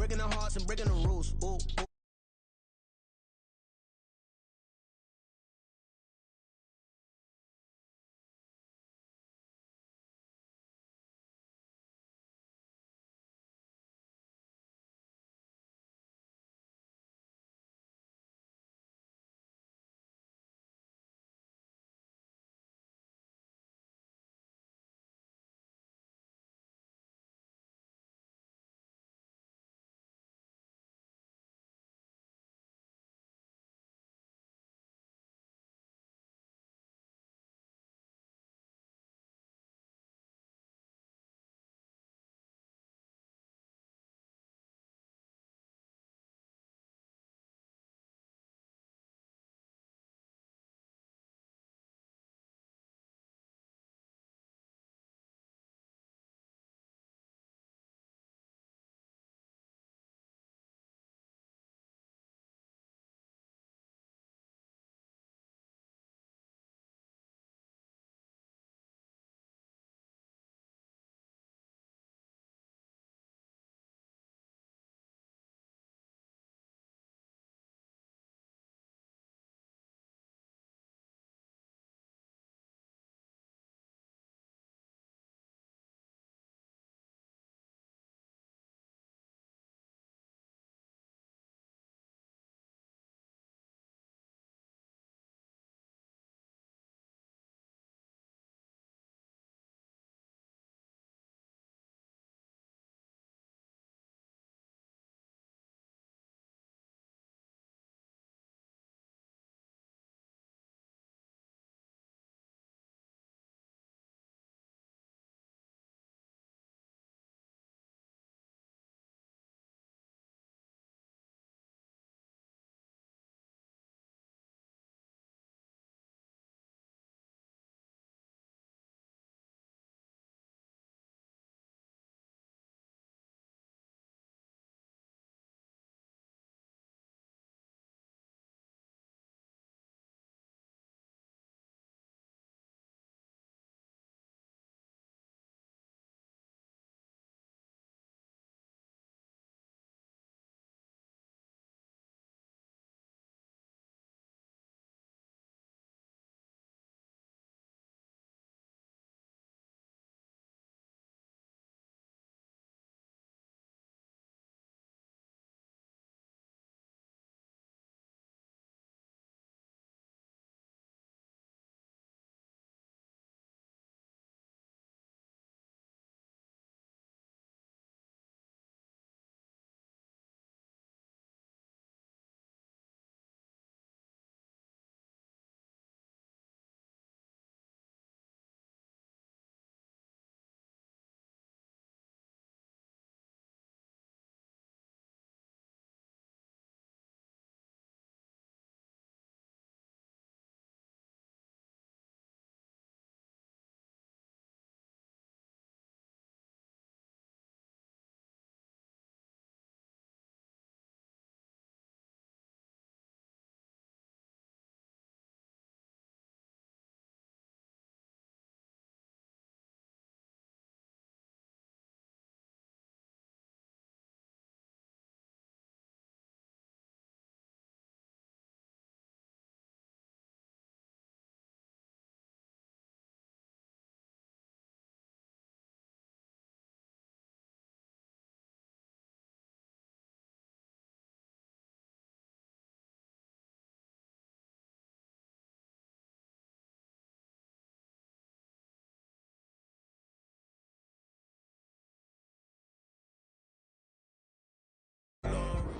breaking the hearts and breaking the rules. Ooh, ooh.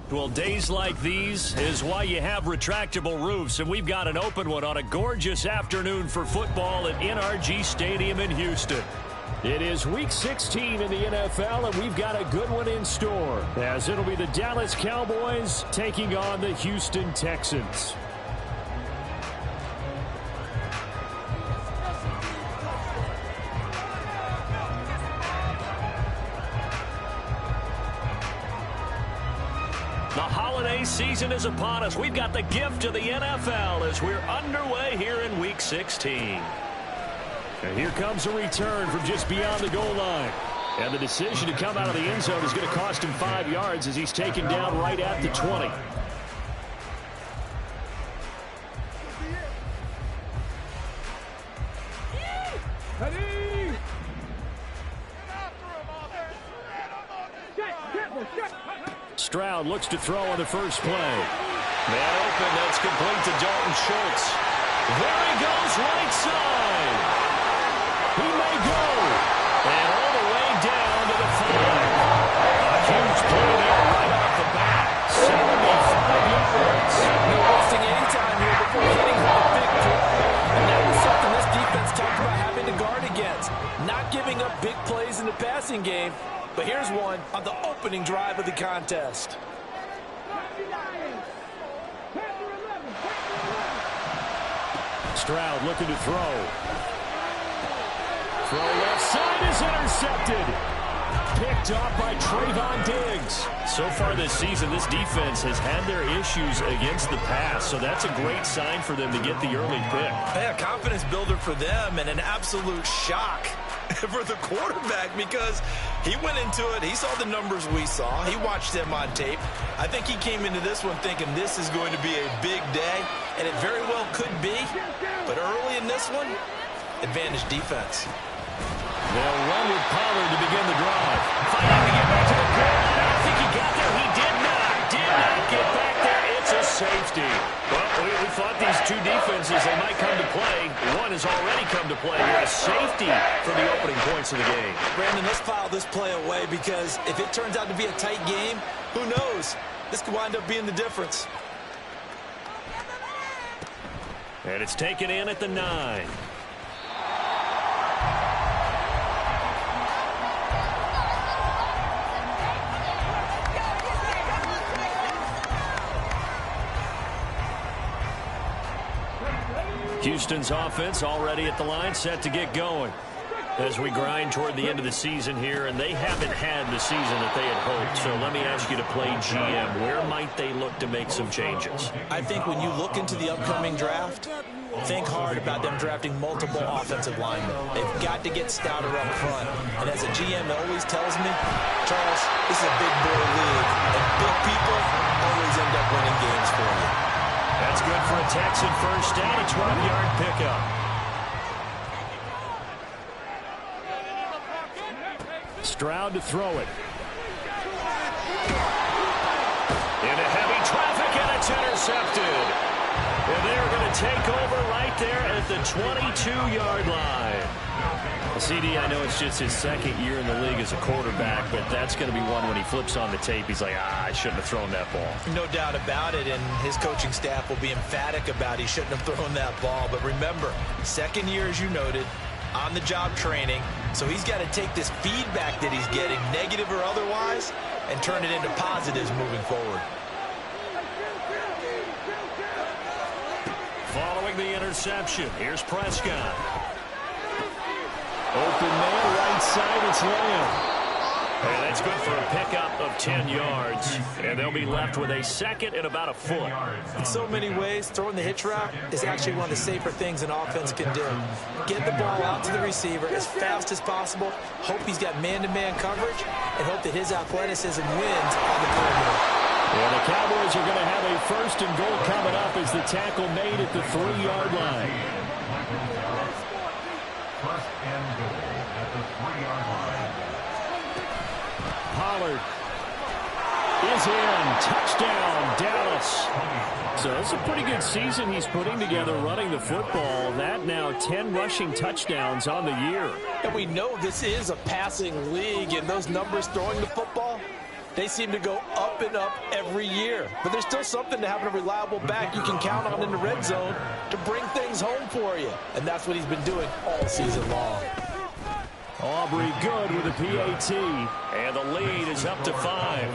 Well, days like these is why you have retractable roofs, and we've got an open one on a gorgeous afternoon for football at NRG Stadium in Houston. It is Week 16 in the NFL, and we've got a good one in store, as it'll be the Dallas Cowboys taking on the Houston Texans. The holiday season is upon us. We've got the gift of the NFL as we're underway here in Week 16. And here comes a return from just beyond the goal line. And the decision to come out of the end zone is going to cost him 5 yards as he's taken down right at the 20. Stroud looks to throw on the first play. Man open, that's complete to Dalton Schultz. There he goes, right side. He may go. And all the way down to the 5. A huge play there right off the bat. 75 yards. No wasting any time here before hitting for the big play. And that was something this defense talked about having to guard against. Not giving up big plays in the passing game. But here's one on the opening drive of the contest. Stroud looking to throw. Throw left side is intercepted. Picked off by Trayvon Diggs. So far this season, this defense has had their issues against the pass, so that's a great sign for them to get the early pick. Yeah, confidence builder for them and an absolute shock for the quarterback because he went into it. He saw the numbers we saw. He watched them on tape. I think he came into this one thinking this is going to be a big day, and it very well could be. But early in this one, advantage defense. They'll run with Pollard to begin the drive. Fighting to get back to the goal line. I think he got there. He did not. Did not get back there. It's a safety. Well, we thought these two defenses, they might come to play. One has already come to play. A safety for the opening points of the game. Brandon, let's file this play away because if it turns out to be a tight game, who knows? This could wind up being the difference. And it's taken in at the 9. Houston's offense already at the line, set to get going as we grind toward the end of the season here, and they haven't had the season that they had hoped. So let me ask you to play GM. Where might they look to make some changes? I think when you look into the upcoming draft, think hard about them drafting multiple offensive linemen. They've got to get stouter up front. And as a GM always tells me, Charles, this is a big boy league, and big people always end up winning games for you. That's good for a Texan first down, a 12-yard pickup. Stroud to throw it. Into heavy traffic, and it's intercepted. And they're going to take over right there at the 22-yard line. CD, I know it's just his second year in the league as a quarterback, but that's going to be one when he flips on the tape, he's like, I shouldn't have thrown that ball. No doubt about it, and his coaching staff will be emphatic about he shouldn't have thrown that ball. But remember, second year, as you noted, on-the-job training, so he's got to take this feedback that he's getting, negative or otherwise, and turn it into positives moving forward. Following the interception, here's Prescott. Open man, right side, it's Lamb. And that's good for a pickup of 10 yards. And they'll be left with a second and about a foot. In so many ways, throwing the hitch route is actually one of the safer things an offense can do. Get the ball out to the receiver as fast as possible, hope he's got man-to-man coverage, and hope that his athleticism wins on the perimeter. And the Cowboys are going to have a first and goal coming up as the tackle made at the 3-yard line. First and goal at the 3-yard line. Pollard is in. Touchdown, Dallas. So it's a pretty good season he's putting together running the football. That now 10 rushing touchdowns on the year. And we know this is a passing league, and those numbers throwing the football, they seem to go up and up every year. But there's still something to having a reliable back you can count on in the red zone to bring things home for you. And that's what he's been doing all season long. Aubrey good with a PAT. And the lead is up to 5.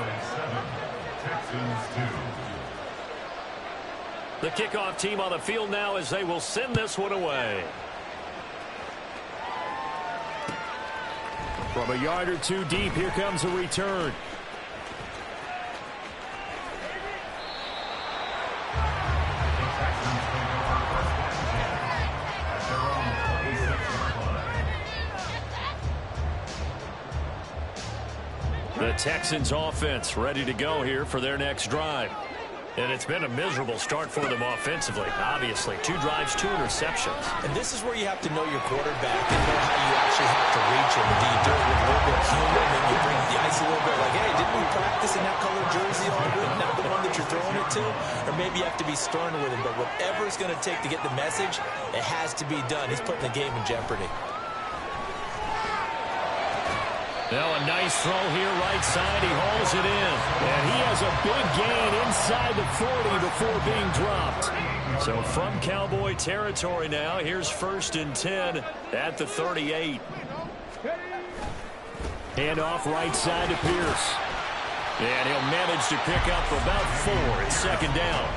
The kickoff team on the field now as they will send this one away. From a yard or two deep, here comes a return. The Texans offense ready to go here for their next drive. And it's been a miserable start for them offensively, obviously. 2 drives, 2 interceptions. And this is where you have to know your quarterback and know how you actually have to reach him. Do you do it with a little bit of humor, and then you bring the ice a little bit like, hey, didn't we practice in that color jersey all week, not the one that you're throwing it to? Or maybe you have to be stern with him. But whatever it's going to take to get the message, it has to be done. He's putting the game in jeopardy. Now a nice throw here right side. He hauls it in. And he has a big gain inside the 40 before being dropped. So from Cowboy territory now, here's 1st and 10 at the 38. Hand off right side to Pierce. And he'll manage to pick up about 4. It's 2nd down.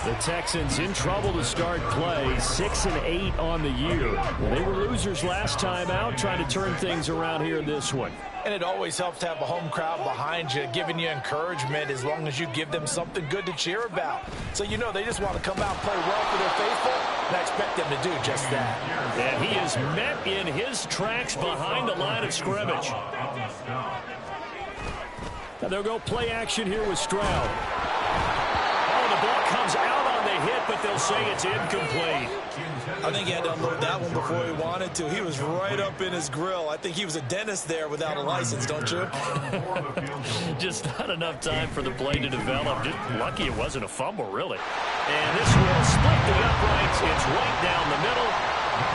The Texans in trouble to start play, 6 and 8 on the year. Well, they were losers last time out, trying to turn things around here in this one. And it always helps to have a home crowd behind you, giving you encouragement as long as you give them something good to cheer about. So you know they just want to come out and play well for their faithful, and I expect them to do just that. And he is met in his tracks behind the line of scrimmage. Now they'll go play action here with Stroud. The ball comes out on the hit, but they'll say it's incomplete. I think he had to unload that one before he wanted to. He was right up in his grill. I think he was a dentist there without a license, don't you? Just not enough time for the play to develop. Just lucky it wasn't a fumble, really. And this will split the uprights. It's right down the middle.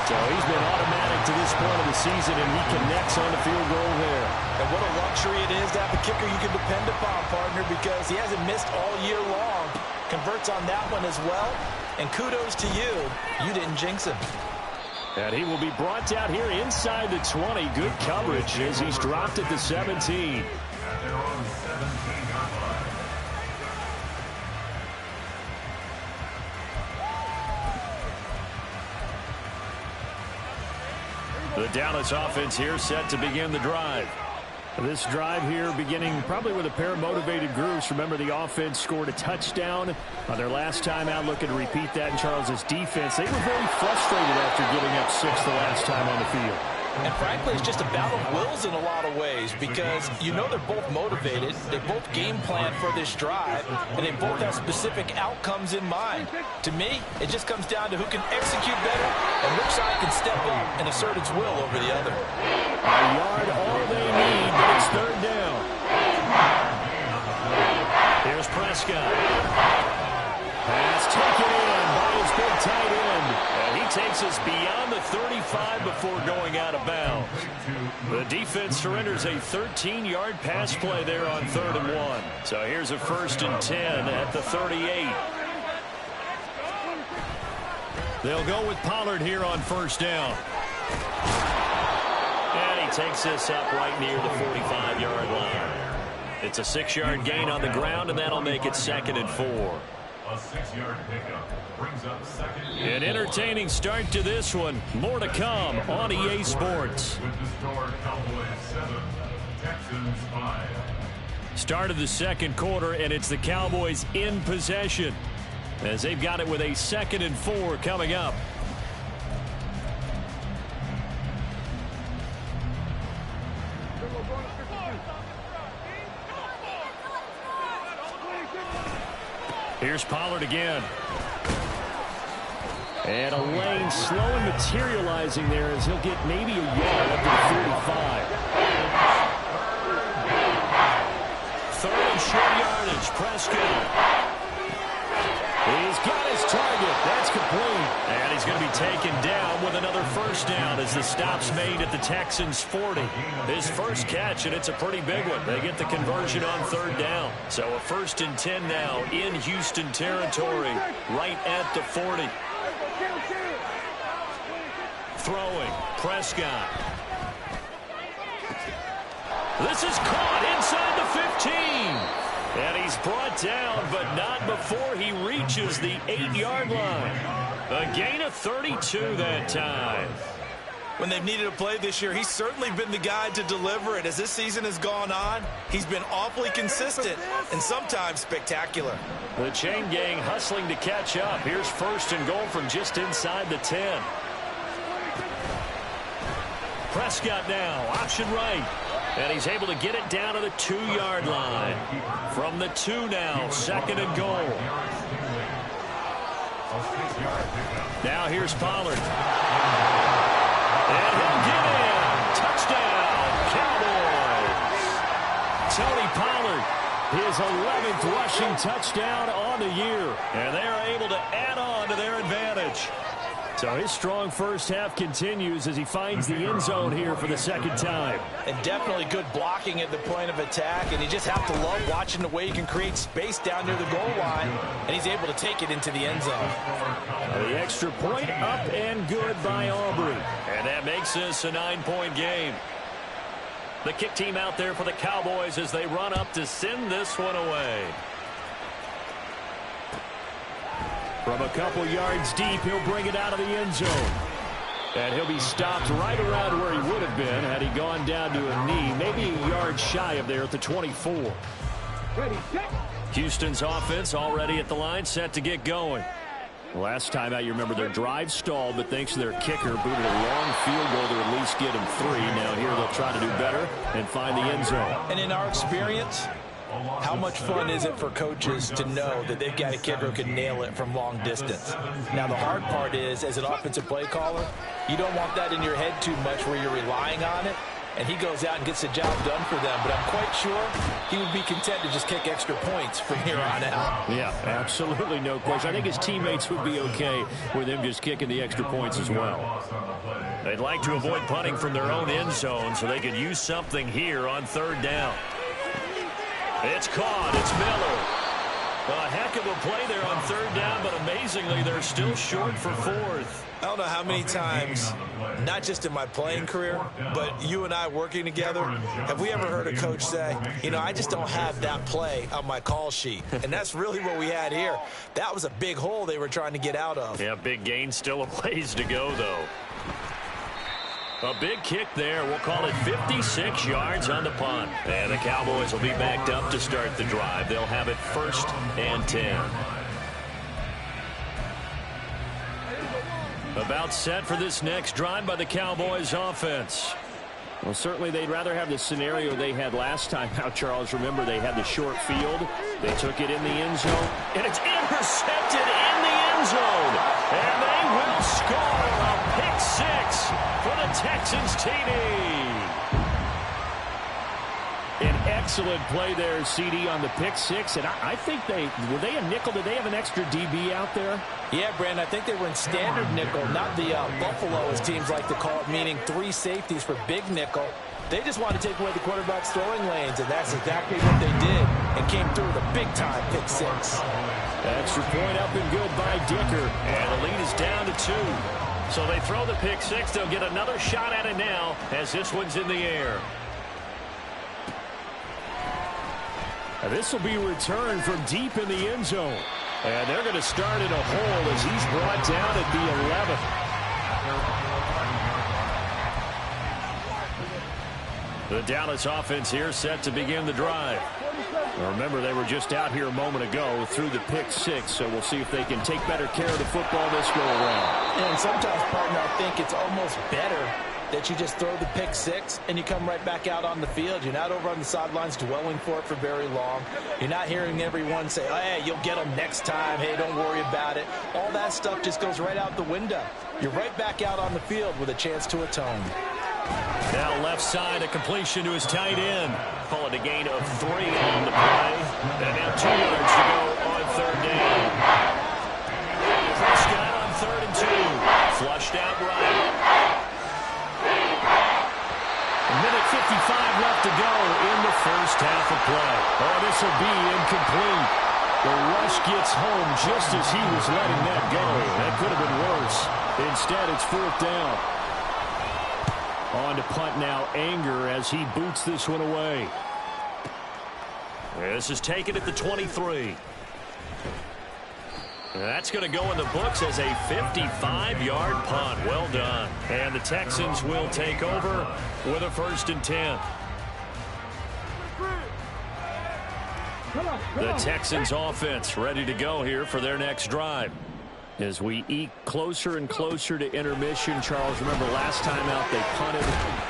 So he's been automatic to this point of the season, and he connects on the field goal there. And what a luxury it is to have a kicker you can depend upon, partner, because he hasn't missed all year long. Converts on that one as well. And kudos to you. You didn't jinx him. And he will be brought down here inside the 20. Good coverage as he's dropped at the 17. The Dallas offense here set to begin the drive. This drive here beginning probably with a pair of motivated groups. Remember, the offense scored a touchdown on their last time out. Looking to repeat that in Charles's defense. They were very frustrated after giving up 6 the last time on the field. And frankly, it's just a battle of wills in a lot of ways because you know they're both motivated. They both game plan for this drive, and they both have specific outcomes in mind. To me, it just comes down to who can execute better and which side can step up and assert its will over the other. A yard, all they need, but it's 3rd down. Here's Prescott. Pass taken in by his big tight end. And he takes us beyond the 35 before going out of bounds. The defense surrenders a 13-yard pass play there on 3rd and 1. So here's a 1st and 10 at the 38. They'll go with Pollard here on 1st down. And he takes this up right near the 45-yard line. It's a 6-yard gain on the ground, and that'll make it 2nd and 4. A 6-yard pickup brings up 2nd. An entertaining start to this one. More to come on EA Sports. With the score, Cowboys 7, Texans 5. Start of the 2nd quarter, and it's the Cowboys in possession as they've got it with a 2nd and 4 coming up. Here's Pollard again. And a lane slow and materializing there as he'll get maybe a yard up to the 35. 3rd and short yardage. Prescott. He's got his target. That's complete. And he's going to be taken down with another 1st down as the stop's made at the Texans' 40. His first catch, and it's a pretty big one. They get the conversion on 3rd down. So a 1st and 10 now in Houston territory, right at the 40. Throwing, Prescott. This is caught inside the 15. And he's brought down, but not before he reaches the 8-yard line. A gain of 32 that time. When they've needed a play this year, he's certainly been the guy to deliver it. As this season has gone on, he's been awfully consistent and sometimes spectacular. The chain gang hustling to catch up. Here's 1st and goal from just inside the 10. Prescott now, option right. And he's able to get it down to the 2-yard line. From the 2 now, 2nd and goal. Now here's Pollard. And he'll get in. Touchdown, Cowboys. Tony Pollard, his 11th rushing touchdown on the year. And they are able to add on to their advantage. So his strong first half continues as he finds the end zone here for the 2nd time. And definitely good blocking at the point of attack. And you just have to love watching the way he can create space down near the goal line. And he's able to take it into the end zone. The extra point up and good by Aubrey. And that makes this a 9-point game. The kick team out there for the Cowboys as they run up to send this one away. From a couple yards deep, he'll bring it out of the end zone. And he'll be stopped right around where he would have been had he gone down to a knee, maybe a yard shy of there at the 24. Ready, set. Houston's offense already at the line, set to get going. Last time out, you remember their drive stalled, but thanks to their kicker, booted a long field goal to at least get him 3. Now here they'll try to do better and find the end zone. And in our experience, how much fun is it for coaches to know that they've got a kicker who can nail it from long distance? Now, the hard part is, as an offensive play caller, you don't want that in your head too much where you're relying on it. And he goes out and gets the job done for them. But I'm quite sure he would be content to just kick extra points from here on out. Yeah, absolutely no question. I think his teammates would be okay with him just kicking the extra points as well. They'd like to avoid punting from their own end zone so they could use something here on 3rd down. It's caught. It's Miller. A heck of a play there on 3rd down, but amazingly, they're still short for 4th. I don't know how many times, not just in my playing career, but you and I working together, have we ever heard a coach say, you know, I just don't have that play on my call sheet. And that's really what we had here. That was a big hole they were trying to get out of. Yeah, big gain, still a ways to go, though. A big kick there. We'll call it 56 yards on the punt. And the Cowboys will be backed up to start the drive. They'll have it 1st and 10. About set for this next drive by the Cowboys offense. Well, certainly they'd rather have the scenario they had last time out, Charles. Remember, they had the short field. They took it in the end zone, and it's intercepted in the end zone. And they will score a pick 6 for the Texans TD. An excellent play there, CD, on the pick 6. And I think were they a nickel? Did they have an extra DB out there? Yeah, Brandon, I think they were in standard nickel, not the Buffalo, as teams like to call it, meaning 3 safeties for big nickel. They just wanted to take away the quarterback's throwing lanes, and that's exactly what they did, and came through with a big-time pick 6. Extra point up and good by Dicker, and the lead is down to 2. So they throw the pick 6. They'll get another shot at it now as this one's in the air. Now this will be returned from deep in the end zone. And they're going to start in a hole as he's brought down at the 11th. The Dallas offense here set to begin the drive. Now remember, they were just out here a moment ago through the pick 6, so we'll see if they can take better care of the football this go around. And sometimes, partner, I think it's almost better that you just throw the pick 6 and you come right back out on the field. You're not over on the sidelines dwelling for it for very long. You're not hearing everyone say, oh, hey, you'll get them next time. Hey, don't worry about it. All that stuff just goes right out the window. You're right back out on the field with a chance to atone. Now left side, a completion to his tight end. Call it a gain of 3 on the play. And now 2 yards to go on 3rd down. Prescott on 3rd and 2. Flushed out right. A minute 55 left to go in the first half of play. Oh, this will be incomplete. The rush gets home just as he was letting that go. That could have been worse. Instead, it's 4th down. On to punt now, Anger, as he boots this one away. This is taken at the 23. That's going to go in the books as a 55-yard punt. Well done. And the Texans will take over with a 1st and 10. The Texans offense ready to go here for their next drive. As we eke closer and closer to intermission, Charles, remember last time out they punted.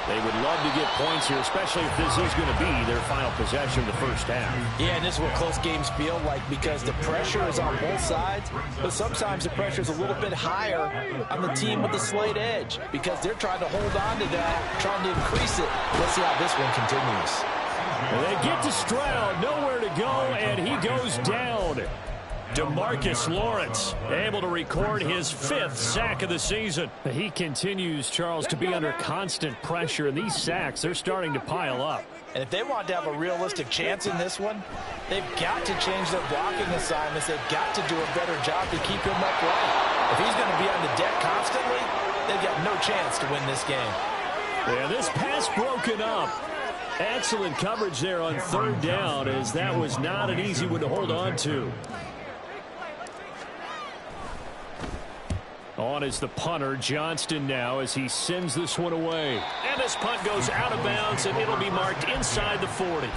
They would love to get points here, especially if this is going to be their final possession of the first half. Yeah, and this is what close games feel like because the pressure is on both sides, but sometimes the pressure is a little bit higher on the team with the slight edge because they're trying to hold on to that, trying to increase it. Let's see how this one continues. And they get to Stroud, nowhere to go, and he goes down. DeMarcus Lawrence able to record his 5th sack of the season. He continues, Charles, to be under constant pressure, and these sacks, they're starting to pile up. And if they want to have a realistic chance in this one, they've got to change their blocking assignments. They've got to do a better job to keep him upright. If he's going to be on the deck constantly, they've got no chance to win this game. Yeah, this pass broken up. Excellent coverage there on 3rd down, as that was not an easy one to hold on to. On is the punter, Johnston now, as he sends this one away. And this punt goes out of bounds, and it'll be marked inside the 40.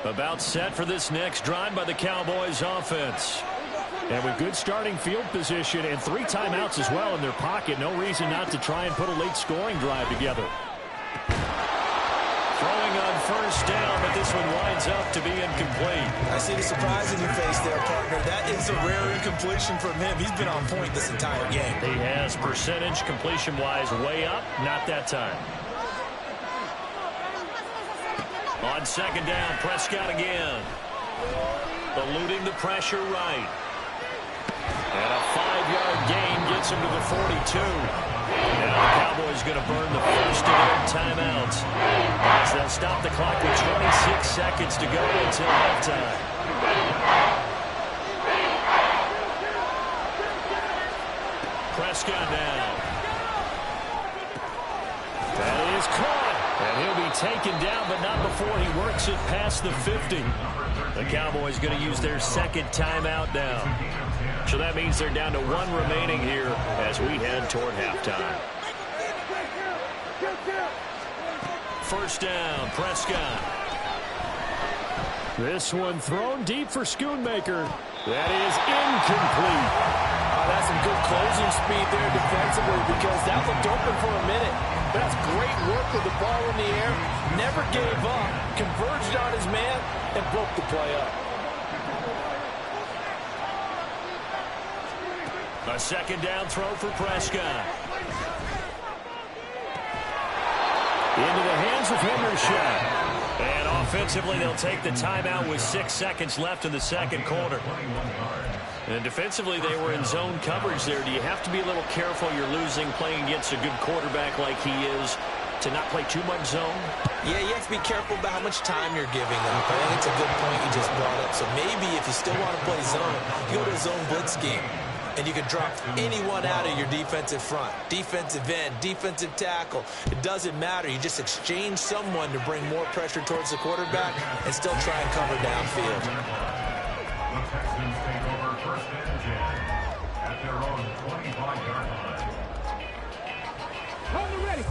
About set for this next drive by the Cowboys offense. And with good starting field position and 3 timeouts as well in their pocket, no reason not to try and put a late scoring drive together. Throwing on 1st down, but this one winds up to be incomplete. I see the surprise in your face there, partner. That is a rare incompletion from him. He's been on point this entire game. He has percentage completion-wise way up, not that time. On 2nd down, Prescott again. Eluding the pressure right. And a 5-yard gain gets him to the 42. Now the Cowboys going to burn the first of their timeouts as they'll stop the clock with 26 seconds to go until halftime. Prescott now. That is caught. And he'll be taken down, but not before he works it past the 50. The Cowboys going to use their 2nd timeout now. So that means they're down to 1 remaining here as we head toward halftime. 1st down, Prescott. This one thrown deep for Schoonmaker. That is incomplete. That's some good closing speed there defensively because that looked open for a minute. But that's great work with the ball in the air. Never gave up, converged on his man, and broke the play up. A 2nd down throw for Prescott. Into the hands of Hendershot. And offensively, they'll take the timeout with 6 seconds left in the 2nd quarter. And defensively, they were in zone coverage there. Do you have to be a little careful? You're losing playing against a good quarterback like he is to not play too much zone? Yeah, you have to be careful about how much time you're giving them. I think it's a good point you just brought up. So maybe if you still want to play zone, you go to a zone blitz scheme. And you can drop anyone out of your defensive front. Defensive end, defensive tackle. It doesn't matter. You just exchange someone to bring more pressure towards the quarterback and still try and cover downfield. The Texans take over 1st and 10 at their own 25-yard line. Hold it ready.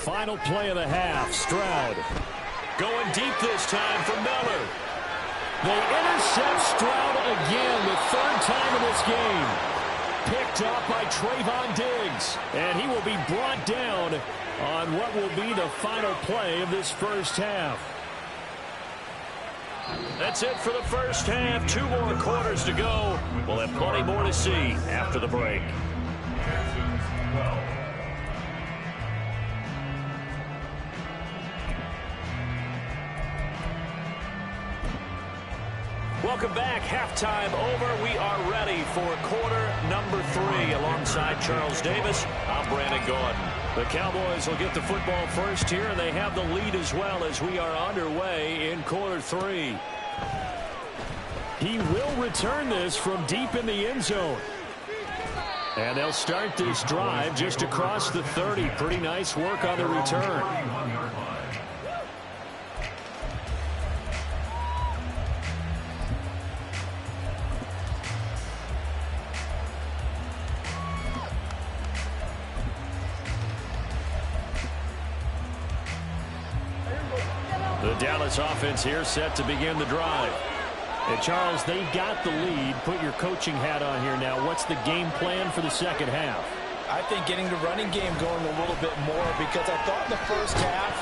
Final play of the half, Stroud. Going deep this time for Miller. They intercept Stroud again, the 3rd time in this game. Picked up by Trayvon Diggs. And he will be brought down on what will be the final play of this first half. That's it for the first half. 2 more quarters to go. We'll have plenty more to see after the break. Texans 12. Welcome back. Halftime over. We are ready for quarter number 3. Alongside Charles Davis, I'm Brandon Gordon. The Cowboys will get the football first here, and they have the lead as well as we are underway in quarter 3. He will return this from deep in the end zone. And they'll start this drive just across the 30. Pretty nice work on the return. The Dallas offense here set to begin the drive. And Charles, they got the lead. Put your coaching hat on here now. What's the game plan for the second half? I think getting the running game going a little bit more, because I thought in the first half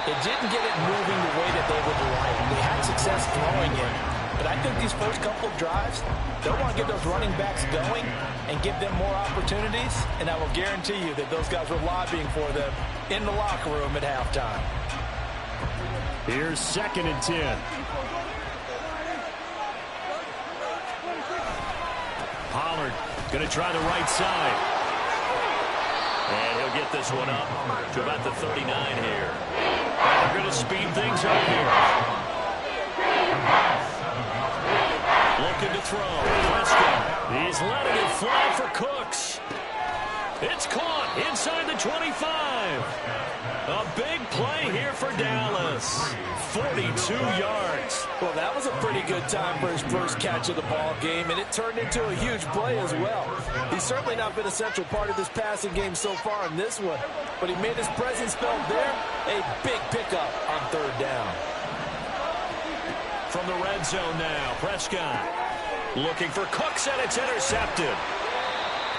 it didn't get it moving the way that they would like. They had success throwing it. But I think these first couple of drives, they'll want to get those running backs going and give them more opportunities. And I will guarantee you that those guys were lobbying for them in the locker room at halftime. Here's 2nd and 10. Pollard going to try the right side. And he'll get this one up to about the 39 here. And they're going to speed things up here. Looking to throw. Prescott. He's letting it fly for Cooks. It's caught inside the 25. A big play here for Dallas. 42 yards. Well, that was a pretty good time for his first catch of the ball game, and it turned into a huge play as well. He's certainly not been a central part of this passing game so far in this one, but he made his presence felt there. A big pickup on 3rd down. From the red zone now, Prescott looking for Cooks, and it's intercepted.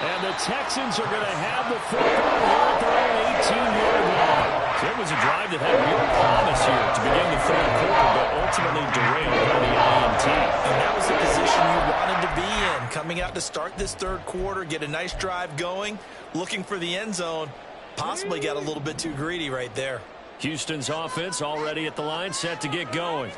And the Texans are going to have the football here at their own 18-yard line. So it was a drive that had real promise here to begin the 3rd quarter, but ultimately derailed by the INT. And that was the position you wanted to be in, coming out to start this 3rd quarter, get a nice drive going, looking for the end zone. Possibly got a little bit too greedy right there. Houston's offense already at the line, set to get going.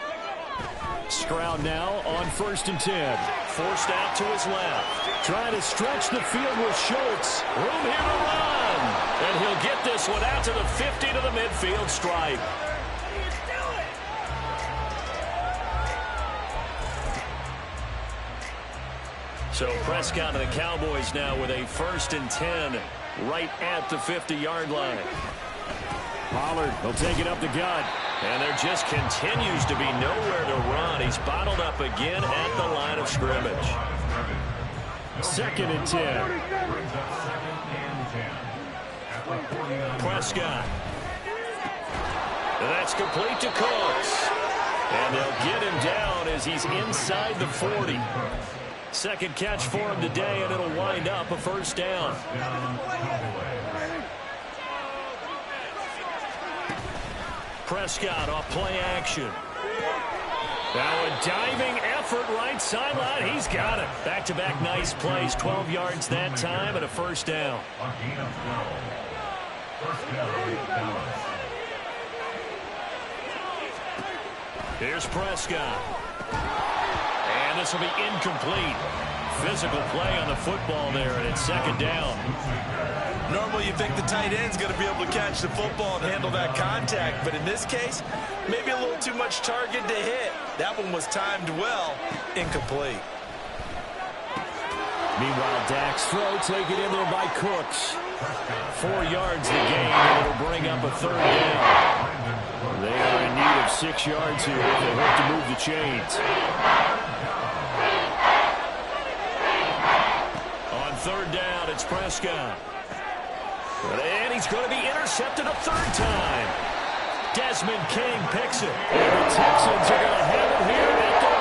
Stroud now on 1st and 10. Forced out to his left. Trying to stretch the field with Schultz. Room here to run. And he'll get this one out to the 50 to the midfield stripe. So Prescott and the Cowboys now with a 1st and 10 right at the 50-yard line. Pollard will take it up the gut. And there just continues to be nowhere to run. He's bottled up again at the line of scrimmage. 2nd and 10. Prescott. That's complete to Cooks. And they'll get him down as he's inside the 40. Second catch for him today, and it'll wind up a 1st down. Prescott off play action. Now a diving effort right sideline. He's got it. Back-to-back nice plays. 12 yards that time and a 1st down. Here's Prescott. And this will be incomplete. Physical play on the football there, and it's 2nd down. Normally you think the tight end's going to be able to catch the football and handle that contact, but in this case, maybe a little too much target to hit. That one was timed well, incomplete. Meanwhile, Dak's throw taken in there by Cooks. 4 yards the gain, and it'll bring up a 3rd down. They are in need of 6 yards here if they hope to move the chains. On 3rd down, it's Prescott. And he's going to be intercepted a 3rd time. Desmond King picks it. And the Texans are going to have it here at the...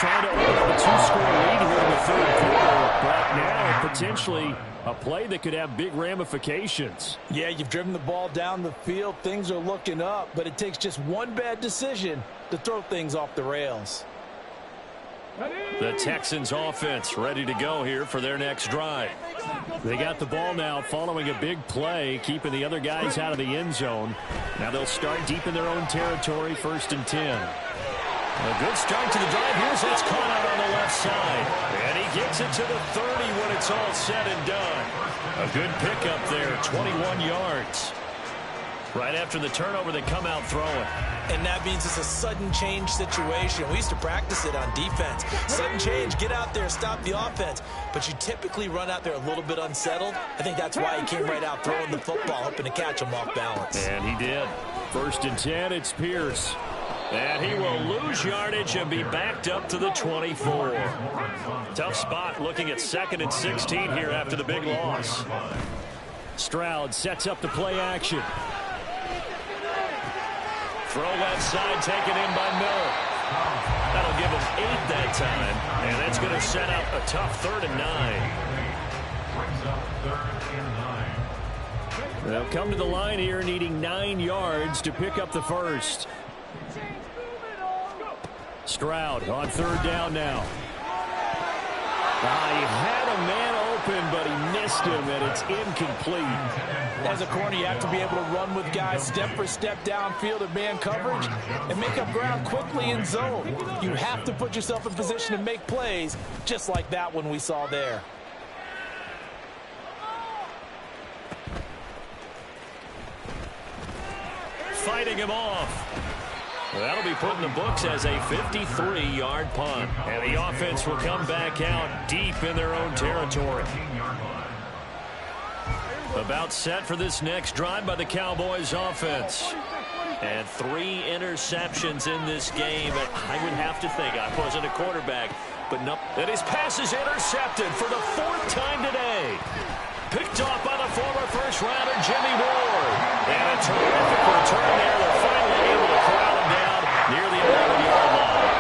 trying to open up a two-score lead here in the third quarter, but now potentially a play that could have big ramifications. Yeah, you've driven the ball down the field. Things are looking up, but it takes just one bad decision to throw things off the rails. The Texans offense ready to go here for their next drive. They got the ball now following a big play, keeping the other guys out of the end zone. Now they'll start deep in their own territory, 1st and 10. A good start to the drive. Here's that's caught out on the left side. And he gets it to the 30 when it's all said and done. A good pickup there, 21 yards. Right after the turnover, they come out throwing. And that means it's a sudden change situation. We used to practice it on defense. Sudden change, get out there, stop the offense. But you typically run out there a little bit unsettled. I think that's why he came right out throwing the football, hoping to catch him off balance. And he did. 1st and 10, it's Pierce. And he will lose yardage and be backed up to the 24. Tough spot looking at 2nd and 16 here after the big loss. Stroud sets up the play action. Throw left side, taken in by Miller. That'll give him 8 that time, and that's going to set up a tough 3rd and 9. They'll come to the line here needing 9 yards to pick up the first. Stroud on 3rd down now. He had a man open, but he missed him, and it's incomplete. As a corner, you have to be able to run with guys step for step downfield of man coverage and make up ground quickly in zone. You have to put yourself in position to make plays, just like that one we saw there. Fighting him off. That'll be put in the books as a 53-yard punt. And the offense will come back out deep in their own territory. About set for this next drive by the Cowboys offense. And 3 interceptions in this game. I would have to think, I wasn't a quarterback, but no. And his pass is intercepted for the 4th time today. Picked off by the former first-rounder Jimmy Ward. And a terrific return there. They're finally able to corral him down near the 11-yard line.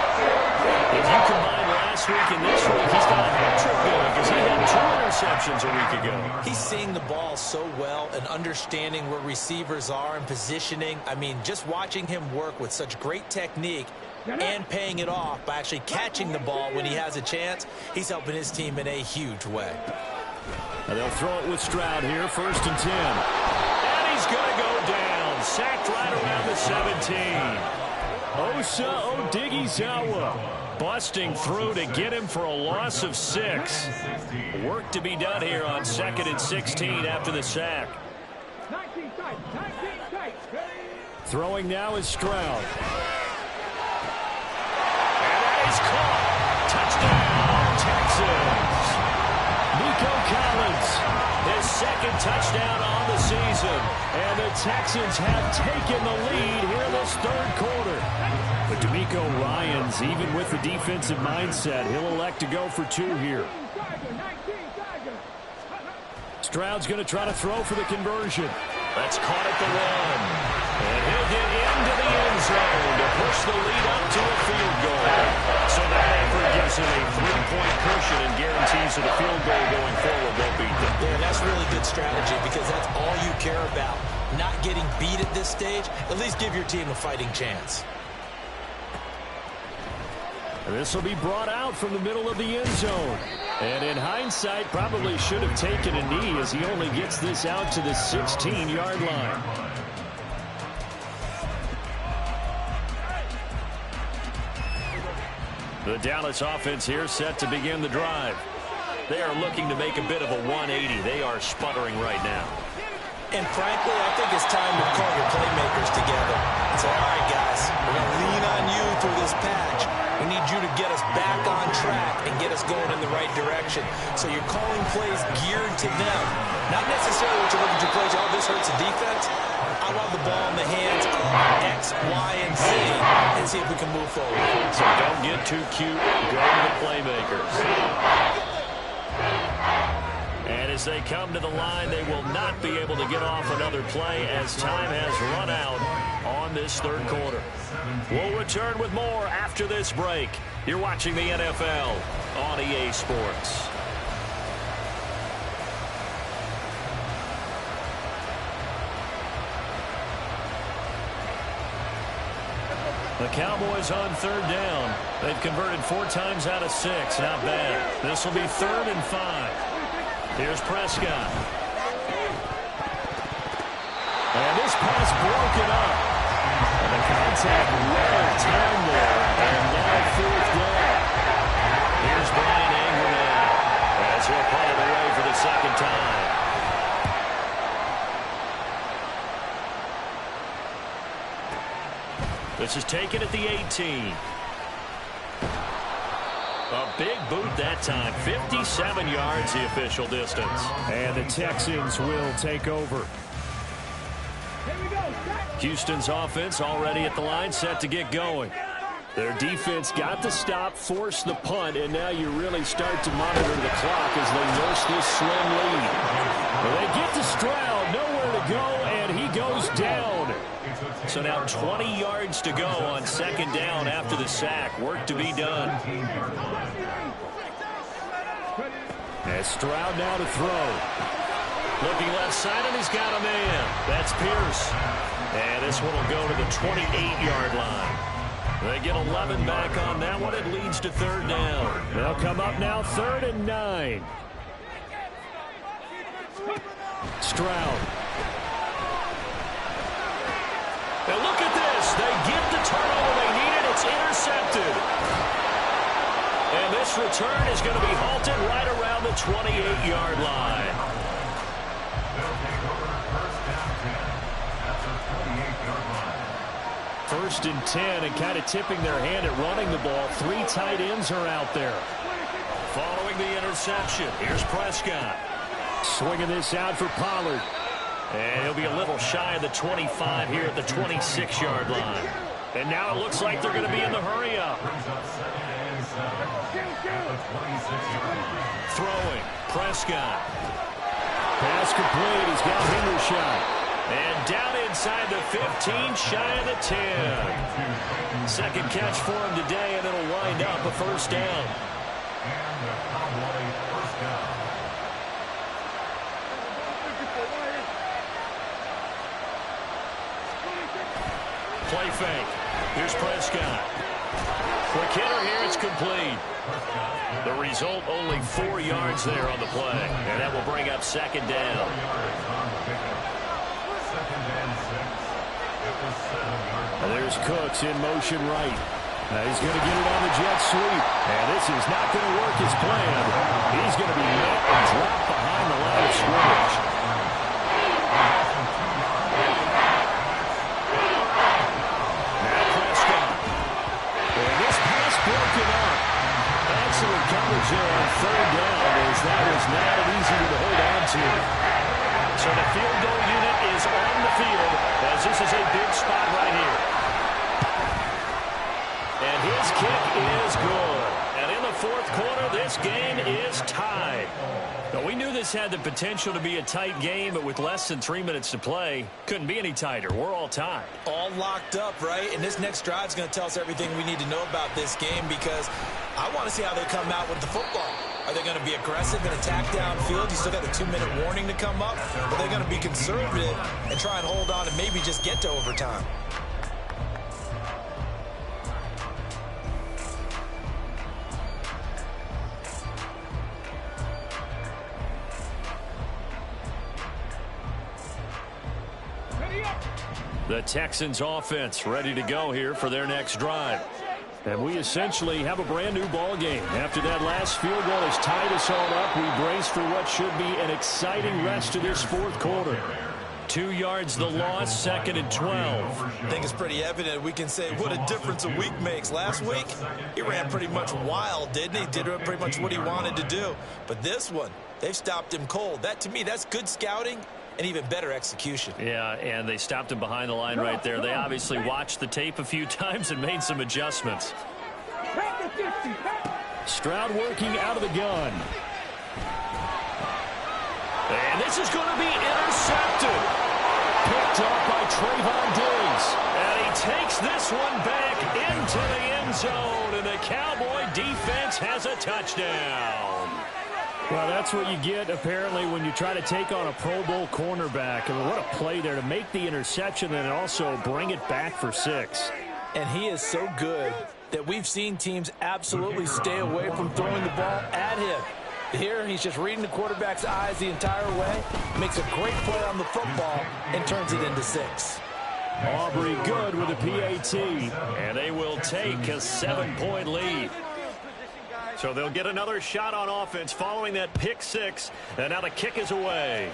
If you combine last week and this week, he's got a hat-trick going because he had 2 interceptions a week ago. He's seeing the ball so well and understanding where receivers are and positioning. I mean, just watching him work with such great technique and paying it off by actually catching the ball when he has a chance, he's helping his team in a huge way. And they'll throw it with Stroud here, 1st and 10. And he's going to go down. Sacked right around the 17. Osa Odighizuwa busting through to get him for a loss of 6. Work to be done here on 2nd and 16 after the sack. Throwing now is Stroud. And that is caught. Touchdown, Texans. Nico Collins, his 2nd touchdown on the season. And the Texans have taken the lead here in this 3rd quarter. But DeMeco Ryans, even with the defensive mindset, he'll elect to go for 2 here. Stroud's going to try to throw for the conversion. That's caught at the 1. And he'll get into the end zone to push the lead up to a field goal. So that effort gives him a 3-point cushion and guarantees that a field goal going forward won't beat them. Yeah, that's really good strategy because that's all you care about. Not getting beat at this stage, at least give your team a fighting chance. This will be brought out from the middle of the end zone. And in hindsight, probably should have taken a knee as he only gets this out to the 16-yard line. The Dallas offense here set to begin the drive. They are looking to make a bit of a 180. They are sputtering right now. And frankly, I think it's time to call your playmakers together and say, all right, guys, we're going to lean on you through this patch. We need you to get us back on track and get us going in the right direction. So you're calling plays geared to them. Not necessarily what you're looking to plays, oh, this hurts the defense. I want the ball in the hands of X, Y, and Z and see if we can move forward. So don't get too cute. Go to the playmakers. And as they come to the line, they will not be able to get off another play as time has run out on this 3rd quarter. We'll return with more after this break. You're watching the NFL on EA Sports. The Cowboys on 3rd down. They've converted 4 times out of 6. Not bad. This will be 3rd and 5. Here's Prescott. And this pass broken up. And the contact right on time there. And now 4th down. Here's Brian Ingram now as he'll punt it away for the 2nd time. This is taken at the 18. A big boot that time. 57 yards the official distance. And the Texans will take over. Houston's offense already at the line, set to get going. Their defense got the stop, forced the punt, and now you really start to monitor the clock as they nurse this slim lead. Well, they get to Stroud, nowhere to go, and he goes down. So now 20 yards to go on 2nd down after the sack. Work to be done. As Stroud now to throw. Looking left side, and he's got a man. That's Pierce. And this one will go to the 28-yard line. They get 11 back on that one. It leads to 3rd down. They'll come up now 3rd and 9. Stroud. Now look at this. They get the turnover they needed. It's intercepted. And this return is going to be halted right around the 28-yard line. First and 10, and kind of tipping their hand at running the ball. 3 tight ends are out there. Following the interception, here's Prescott. Swinging this out for Pollard. And he'll be a little shy of the 25 here at the 26-yard line. And now it looks like they're going to be in the hurry-up. Throwing, Prescott. Pass complete, he's got Hendershot. And down inside the 15, shy of the 10. Second catch for him today, and it'll wind up a 1st down. Play fake. Here's Prescott. Quick hitter here, it's complete. The result, only 4 yards there on the play. And that will bring up 2nd down. There's Cooks in motion right. He's going to get it on the jet sweep. And this is not going to work as planned. He's going to be met and dropped behind the line of scrimmage. Now Prescott. And this pass broken up. Excellent coverage there on 3rd down as that was not easy to hold on to. So the field goal unit is on the field as this is a big spot right here. And his kick is good. And in the 4th quarter, this game is tied. Now, we knew this had the potential to be a tight game, but with less than 3 minutes to play, couldn't be any tighter. We're all tied. All locked up, right? And this next drive is going to tell us everything we need to know about this game because I want to see how they come out with the football. Are they going to be aggressive and attack downfield? You still got a 2-minute warning to come up? Or are they going to be conservative and try and hold on and maybe just get to overtime? The Texans offense ready to go here for their next drive. And we essentially have a brand new ball game. After that last field goal has tied us all up, we brace for what should be an exciting rest of this 4th quarter. 2 yards the loss, 2nd and 12. I think it's pretty evident. We can say what a difference a week makes. Last week, he ran pretty much wild, didn't he? Did pretty much what he wanted to do. But this one, they've stopped him cold. That, to me, that's good scouting and even better execution. Yeah, and they stopped him behind the line right there. They obviously watched the tape a few times and made some adjustments. Stroud working out of the gun. And this is going to be intercepted. picked off by Trayvon Diggs. And he takes this one back into the end zone. And the Cowboy defense has a touchdown. Well, that's what you get, apparently, when you try to take on a Pro Bowl cornerback. I mean, what a play there to make the interception and also bring it back for 6. And he is so good that we've seen teams absolutely stay away from throwing the ball at him. Here, he's just reading the quarterback's eyes the entire way, makes a great play on the football, and turns it into 6. Aubrey good with a PAT, and they will take a 7-point lead. So they'll get another shot on offense following that pick 6, and now the kick is away.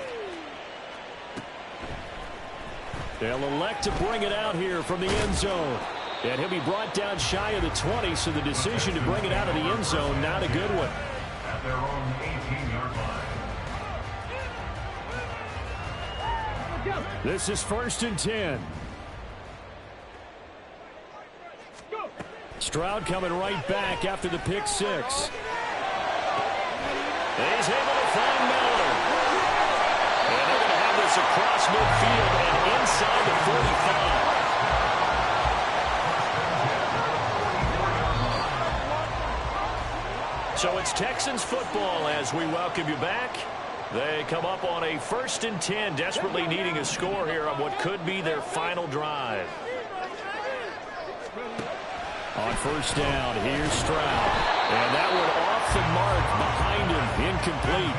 They'll elect to bring it out here from the end zone. And he'll be brought down shy of the 20, so the decision to bring it out of the end zone, not a good one. At their own 18-yard line. This is 1st and 10. Stroud coming right back after the pick 6. He's able to find Miller. And they're going to have this across midfield and inside the 45. So it's Texans football as we welcome you back. They come up on a 1st and 10, desperately needing a score here on what could be their final drive. On 1st down, here's Stroud. And that one off the mark behind him, incomplete.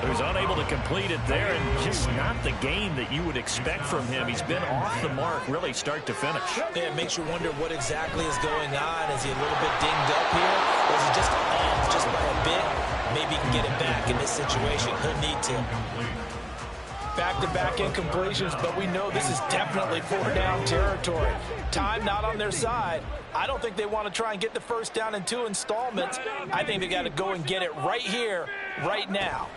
So he's unable to complete it there, and just not the game that you would expect from him. He's been off the mark, really start to finish. Yeah, it makes you wonder what exactly is going on. Is he a little bit dinged up here? Or is he just off just by a bit? Maybe he can get it back in this situation. He'll need to. Back-to-back incompletions, but we know this is definitely 4-down territory. Time not on their side. I don't think they want to try and get the 1st down in 2 installments. I think they got to go and get it right here, right now.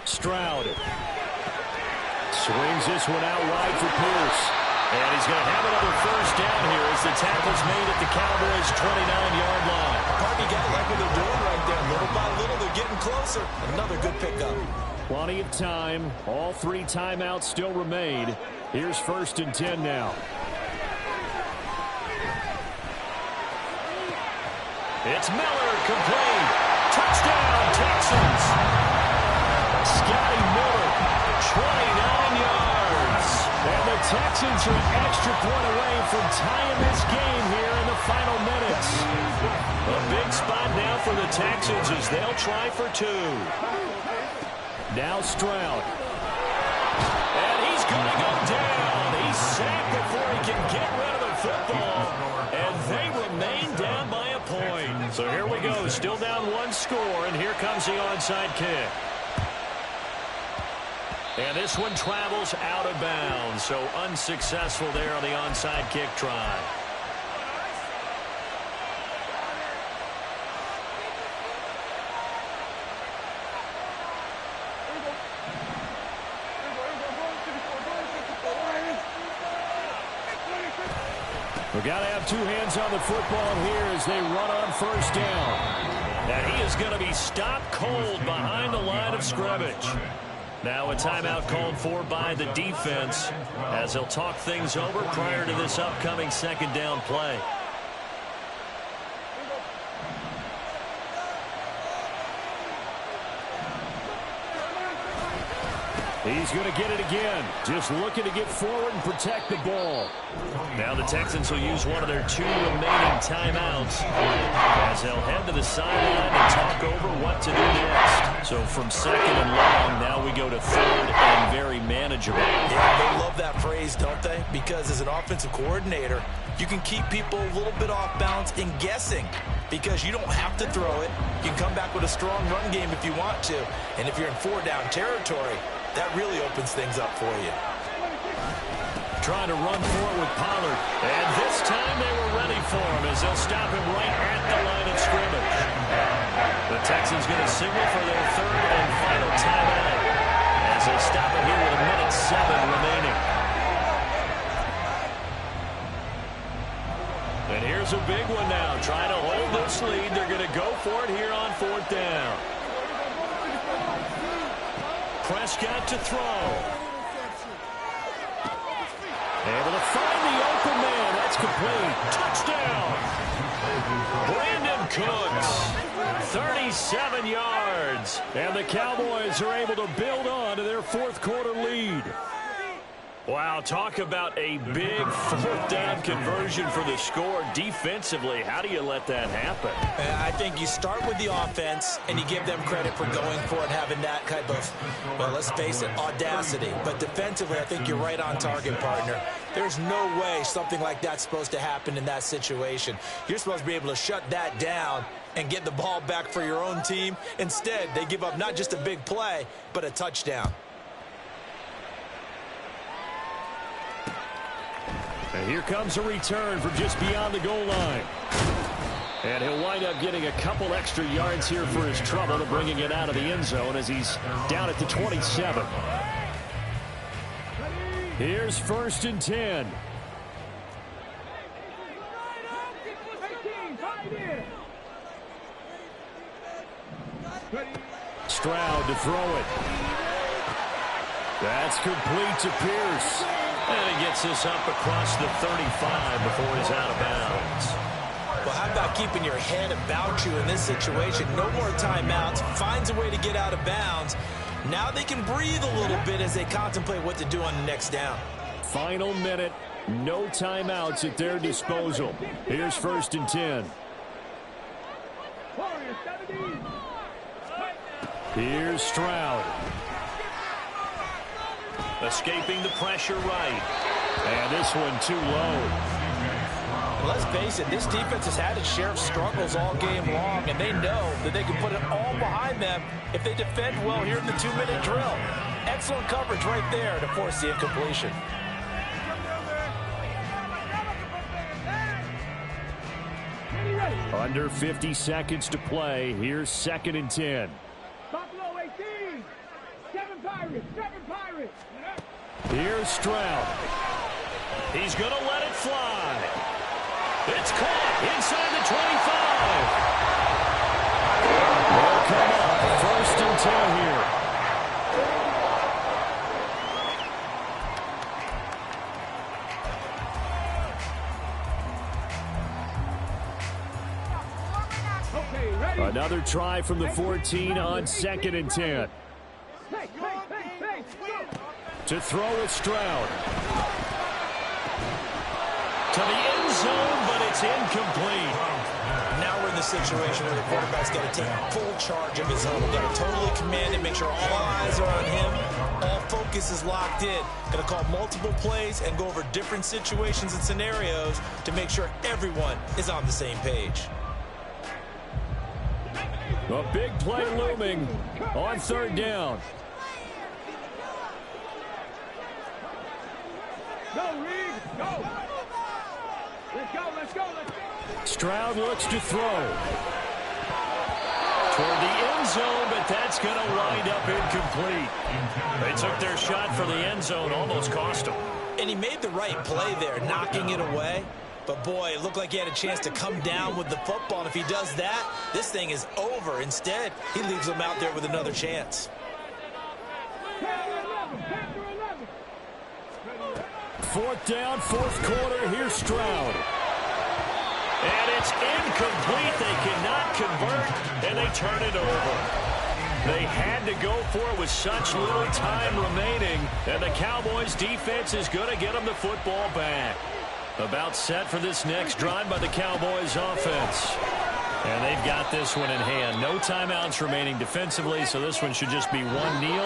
Stroud swings this one out wide for Pierce. And he's going to have another 1st down here as the tackle's made at the Cowboys' 29-yard line. Party got like what they're doing right there. Little by little, they're getting closer. Another good pickup. Plenty of time. All 3 timeouts still remain. Here's 1st and 10 now. It's Miller, complete. Touchdown, Texans. Scotty Miller, 29 yards. And the Texans are an extra point away from tying this game here in the final minutes. A big spot now for the Texans as they'll try for 2. Now Stroud. And he's going to go down. He's sacked before he can get rid of the football. And they remain down by a point. So here we go. Still down 1 score. And here comes the onside kick. And this one travels out of bounds. So unsuccessful there on the onside kick try. We've got to have 2 hands on the football here as they run on 1st down. And he is going to be stopped cold behind the line of scrimmage. Now a timeout called for by the defense as they'll talk things over prior to this upcoming 2nd down play. He's going to get it again. Just looking to get forward and protect the ball. Now the Texans will use one of their 2 remaining timeouts as they'll head to the sideline and talk over what to do next. So from 2nd and long, now we go to 3rd and very manageable. Yeah, they love that phrase, don't they? Because as an offensive coordinator, you can keep people a little bit off balance in guessing because you don't have to throw it. You can come back with a strong run game if you want to. And if you're in 4-down territory, that really opens things up for you. Trying to run for it with Pollard. And this time they were ready for him as they'll stop him right at the line of scrimmage. The Texans going to signal for their 3rd and final timeout as they stop it here with 1:07 remaining. And here's a big one now. Trying to hold this lead. They're going to go for it here on 4th down. Prescott to throw. Able to find the open man. That's complete. Touchdown. Brandon Cooks. 37 yards. And the Cowboys are able to build on to their fourth quarter lead. Wow, talk about a big fourth down conversion for the score. Defensively, how do you let that happen? I think you start with the offense, and you give them credit for going for it, having that type of, well, let's face it, audacity. But defensively, I think you're right on target, partner. There's no way something like that's supposed to happen in that situation. You're supposed to be able to shut that down and get the ball back for your own team. Instead, they give up not just a big play, but a touchdown. And here comes a return from just beyond the goal line. And he'll wind up getting a couple extra yards here for his trouble to bringing it out of the end zone as he's down at the 27. Here's 1st and 10. Stroud to throw it. That's complete to Pierce. And he gets this up across the 35 before he's out of bounds. Well, how about keeping your head about you in this situation? No more timeouts. Finds a way to get out of bounds. Now they can breathe a little bit as they contemplate what to do on the next down. Final minute. No timeouts at their disposal. Here's 1st and 10. Here's Stroud. Escaping the pressure right. And this one too low. Let's face it, this defense has had its share of struggles all game long, and they know that they can put it all behind them if they defend well here in the 2-minute drill. Excellent coverage right there to force the incompletion. Under 50 seconds to play. Here's 2nd and 10. Buffalo 18. 7 Pirates. 7 Pirates. Here's Stroud. He's going to let it fly. It's caught inside the 25. They'll come up 1st and 10 here. Another try from the 14 on 2nd and 10. To throw with Stroud. To the end zone, but it's incomplete. Now we're in the situation where the quarterback's got to take full charge of his own. We've got to totally command it, make sure all eyes are on him. All focus is locked in. Going to call multiple plays and go over different situations and scenarios to make sure everyone is on the same page. A big play looming on 3rd down. Go, Reed. Go. Let's go, let's go, let's go. Stroud looks to throw. Toward the end zone, but that's going to wind up incomplete. They took their shot for the end zone, almost cost them. And he made the right play there, knocking it away. But, boy, it looked like he had a chance to come down with the football. And if he does that, this thing is over. Instead, he leaves him out there with another chance. 4th down, 4th quarter. Here's Stroud. And it's incomplete. They cannot convert, and they turn it over. They had to go for it with such little time remaining, and the Cowboys' defense is going to get them the football back. About set for this next drive by the Cowboys offense. And they've got this one in hand. No timeouts remaining defensively, so this one should just be one kneel.